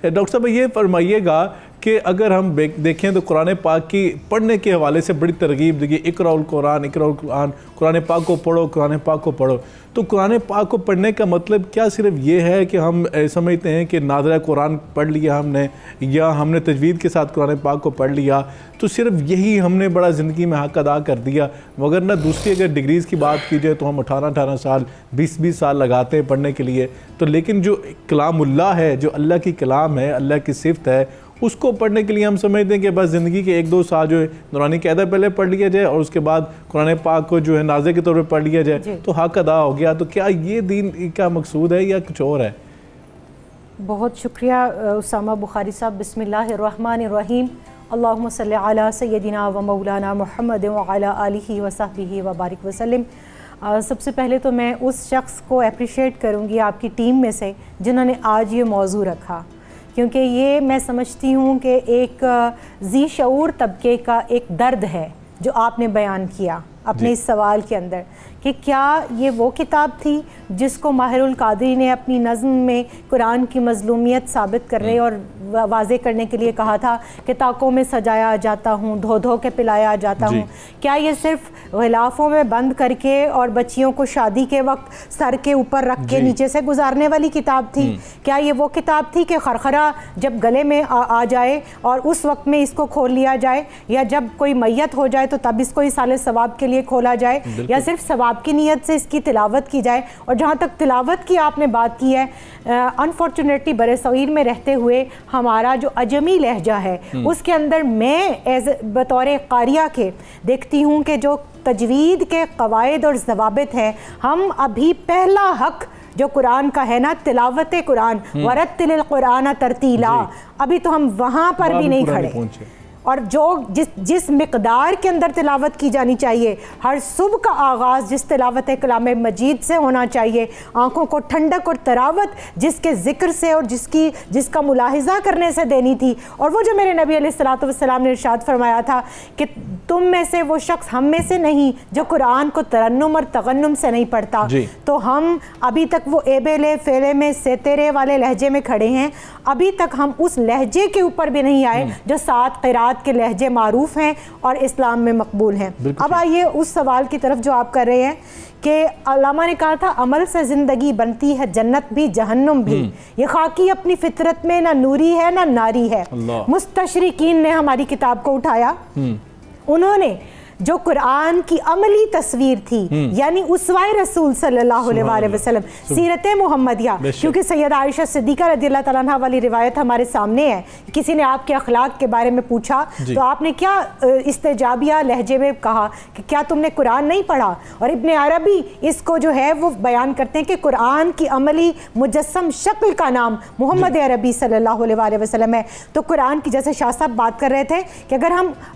Doctor صاحب یہ فرمائیے گا کہ اگر ہم دیکھیں تو قرآن پاک کی پڑھنے کے حوالے سے بڑی ترغیب دیکھیے، اقرأ القرآن، اقرأ القرآن، قرآن پاک کو پڑھو، قرآن پاک کو پڑھو. تو قرآن پاک کو پڑھنے کا مطلب کیا صرف یہ ہے کہ ہم سمجھتے ہیں کہ ناظرہ قرآن پڑھ لیا ہم نے، یا ہم نے تجوید کے ساتھ قرآن پاک کو پڑھ لیا تو صرف یہی ہم نے بڑا زندگی میں حق ادا کر دیا؟ مگر نہ دوسری اگر ڈگریز کی بات کی جائے تو ہم 18 سال 20 سال لگاتے ہیں پڑھنے کے لیے. تو لیکن جو کلام اللہ ہے، جو اللہ کی کلام ہے، اللہ کی صفت ہے، اس کو پڑھنے کے لیے ہم سمجھتے ہیں کہ بس زندگی کے 1-2 سال جو ہے نورانی قاعدہ پہلے پڑھ لیا جائے اور اس کے بعد قرآن پاک کو جو ہے نازل کے طور پہ پڑھ لیا جائے تو حق ادا ہو گیا. تو کیا یہ دین کا مقصود ہے یا کچھ اور ہے؟ بہت شکریہ اسامہ بخاری صاحب. بسم اللہ الرحمن الرحیم. اللہم صلی علی سیدنا و مولانا محمد وعلی آلہ وصحبہ وبارک وسلم. سب سے پہلے تو میں اس شخص کو اپریشیٹ کروں گی آپ کی ٹیم میں سے جنہوں نے آج یہ موضوع رکھا، کیونکہ یہ میں سمجھتی ہوں کہ ایک ذی شعور طبقے کا ایک درد ہے جو آپ نے بیان کیا اپنے اس سوال کے اندر، کہ کیا یہ وہ کتاب تھی جس کو ماہر القادری نے اپنی نظم میں قرآن کی مظلومیت ثابت کرنے اور واضح کرنے کے لیے کہا تھا کہ طاقوں میں سجایا جاتا ہوں، دھو دھو کے پلایا جاتا ہوں. کیا یہ صرف غلافوں میں بند کر کے اور بچیوں کو شادی کے وقت سر کے اوپر رکھ کے نیچے سے گزارنے والی کتاب تھی؟ کیا یہ وہ کتاب تھی کہ خرخرہ جب گلے میں آ جائے اور اس وقت میں اس کو کھول لیا جائے، یا جب کوئی میت ہو جائے تو تب اس کو ایصال ثواب کے لیے کھولا جائے، یا صرف ثواب کی نیت سے اس کی تلاوت کی جائے؟ اور جہاں تک تلاوت کی آپ نے بات کی ہے، انفارچونیٹلی برصغیر میں رہتے ہوئے ہمارا جو عجمی لہجہ ہے اس کے اندر میں بطور قاریہ کے دیکھتی ہوں کہ جو تجوید کے قواعد اور ضوابط ہیں، ہم ابھی پہلا حق جو قرآن کا ہے نا، تلاوت قرآن، ورتل القرآن ترتیلا، ابھی تو ہم وہاں پر بھی نہیں کھڑے. اور جو جس مقدار کے اندر تلاوت کی جانی چاہیے، ہر صبح کا آغاز جس تلاوت کلام مجید سے ہونا چاہیے، آنکھوں کو ٹھنڈک اور تراوت جس کے ذکر سے اور جس کا ملاحظہ کرنے سے دینی تھی، اور وہ جو میرے نبی علیہ الصلوۃ والسلام نے ارشاد فرمایا تھا کہ تم میں سے وہ شخص ہم میں سے نہیں جو قرآن کو ترنم اور تغنم سے نہیں پڑھتا. تو ہم ابھی تک وہ ایبلے فیلے میں سیترے والے لہجے میں کھڑے ہیں، ابھی تک ہم اس لہجے کے اوپر بھی نہیں آئے جو 7 قرات کے لہجے معروف ہیں اور اسلام میں مقبول ہیں. اب آئیے اس سوال کی طرف جو آپ کر رہے ہیں کہ علامہ نے کہا تھا عمل سے زندگی بنتی ہے جنت بھی جہنم بھی، یہ خاکی اپنی فطرت میں نہ نوری ہے نہ ناری ہے. مستشرقین نے ہماری کتاب کو اٹھایا، انہوں نے جو قرآن کی عملی تصویر تھی، یعنی اسوہ رسول صلی اللہ علیہ وسلم، سیرت محمدیہ، کیونکہ سیدہ عائشہ صدیقہ رضی اللہ تعالیٰ عنہ والی روایت ہمارے سامنے ہے. کسی نے آپ کے اخلاق کے بارے میں پوچھا تو آپ نے کیا استجابیہ لہجے میں کہا کہ کیا تم نے قرآن نہیں پڑھا؟ اور ابن عربی اس کو جو ہے وہ بیان کرتے ہیں کہ قرآن کی عملی مجسم شکل کا نام محمد عربی صلی اللہ علیہ وسلم ہے. تو قرآن کی، جیسے شاہ صاحب بات کر رہے تھے کہ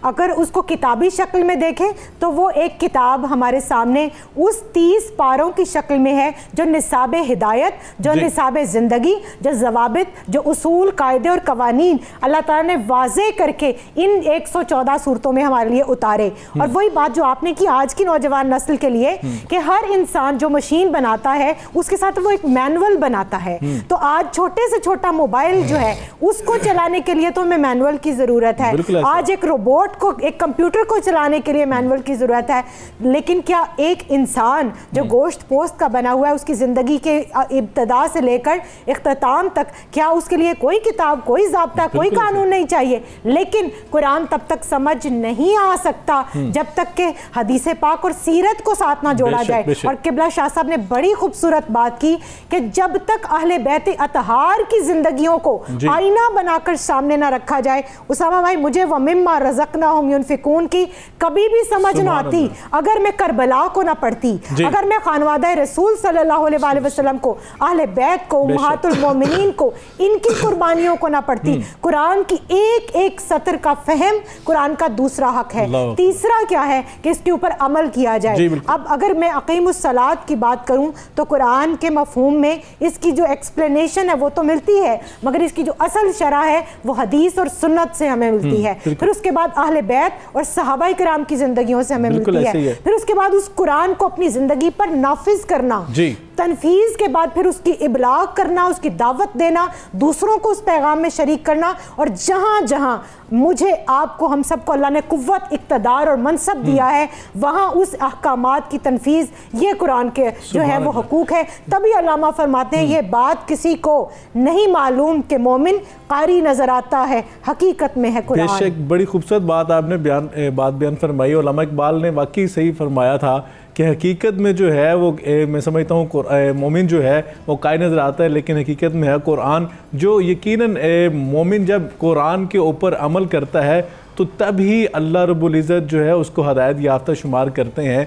اگر اس کو کتابی شکل میں دیکھیں تو وہ ایک کتاب ہمارے سامنے اس 30 پاروں کی شکل میں ہے جو نصاب ہدایت، جو نصاب زندگی، جو ضوابط، جو اصول، قاعدے اور قوانین اللہ تعالیٰ نے واضح کر کے ان 114 صورتوں میں ہمارے لیے اتارے. اور وہی بات جو آپ نے کی آج کی نوجوان نسل کے لیے کہ ہر انسان جو مشین بناتا ہے اس کے ساتھ وہ ایک مینول بناتا ہے. تو آج چھوٹے سے چھوٹا موبائل جو ہے اس کو چلانے کے لیے تو ہمیں مینول کی ضرورت ہے. آج ایک روبوٹ کو، ایک کمپیوٹر کو چلانے کے لیے مینول کی ضرورت ہے. لیکن کیا ایک انسان جو گوشت پوست کا بنا ہوا ہے، اس کی زندگی کے ابتدا سے لے کر اختتام تک، کیا اس کے لیے کوئی کتاب، کوئی ضابطہ، کوئی قانون نہیں چاہیے؟ لیکن قرآن تب تک سمجھ نہیں آ سکتا جب تک کہ حدیث پاک اور سیرت کو ساتھ نہ جوڑا جائے. اور قبلہ شاہ صاحب نے بڑی خوبصورت بات کی کہ جب تک اہل بیت اطہار کی زندگیوں کو آئینہ بنا کر سامنے نہ رکھا جائے. اسامہ بھائی، مجھے وَمِمَّا رَزَقْنَاهُمْ يُنْفِقُونَ کی کبھی بھی سمجھ نہ آتی اگر میں کربلا کو نہ پڑھتی، اگر میں خانوادہ رسول صلی اللہ علیہ وسلم کو، اہل بیت کو، امہات المومنین کو، ان کی قربانیوں کو نہ پڑھتی. قرآن کی ایک ایک سطر کا فہم قرآن کا دوسرا حق ہے. تیسرا کیا ہے کہ اس کے اوپر عمل کیا جائے. اب اگر میں اقیم الصلاۃ کی بات کروں تو قرآن کے مفہوم میں اس کی جو ایکسپلینیشن ہے وہ تو ملتی ہے، مگر اس کی جو اصل شرح ہے وہ حدیث اور سنت سے ہمیں ملتی ہے. پھر اس کے بعد اہل بیت اور صحابہ کرام کی زندگیوں سے ہمیں ملتی ہے. پھر اس کے بعد اس قرآن کو اپنی زندگی پر نافذ کرنا. تنفیذ کے بعد پھر اس کی ابلاغ کرنا، اس کی دعوت دینا، دوسروں کو اس پیغام میں شریک کرنا، اور جہاں جہاں مجھے آپ کو ہم سب کو اللہ نے قوت، اقتدار اور منصب دیا ہے وہاں اس احکامات کی تنفیذ، یہ قرآن کے جو ہے وہ حقوق ہے۔ تبھی علامہ فرماتے ہیں یہ بات کسی کو نہیں معلوم کہ مومن قاری نظر آتا ہے، حقیقت میں ہے قرآن۔ بے شک بڑی خوبصورت بات آپ نے بات بیان فرمائی۔ علامہ اقبال نے واقعی صحیح فرمایا تھا کہ حقیقت میں جو ہے وہ میں سمجھتا ہوں مومن جو ہے وہ قاری نظر آتا ہے، لیکن حقیقت میں ہے قرآن، جو یقیناً مومن جب قرآن کے اوپر عمل کرتا ہے تو تب ہی اللہ رب العزت جو ہے اس کو ہدایت یافتہ شمار کرتے ہیں۔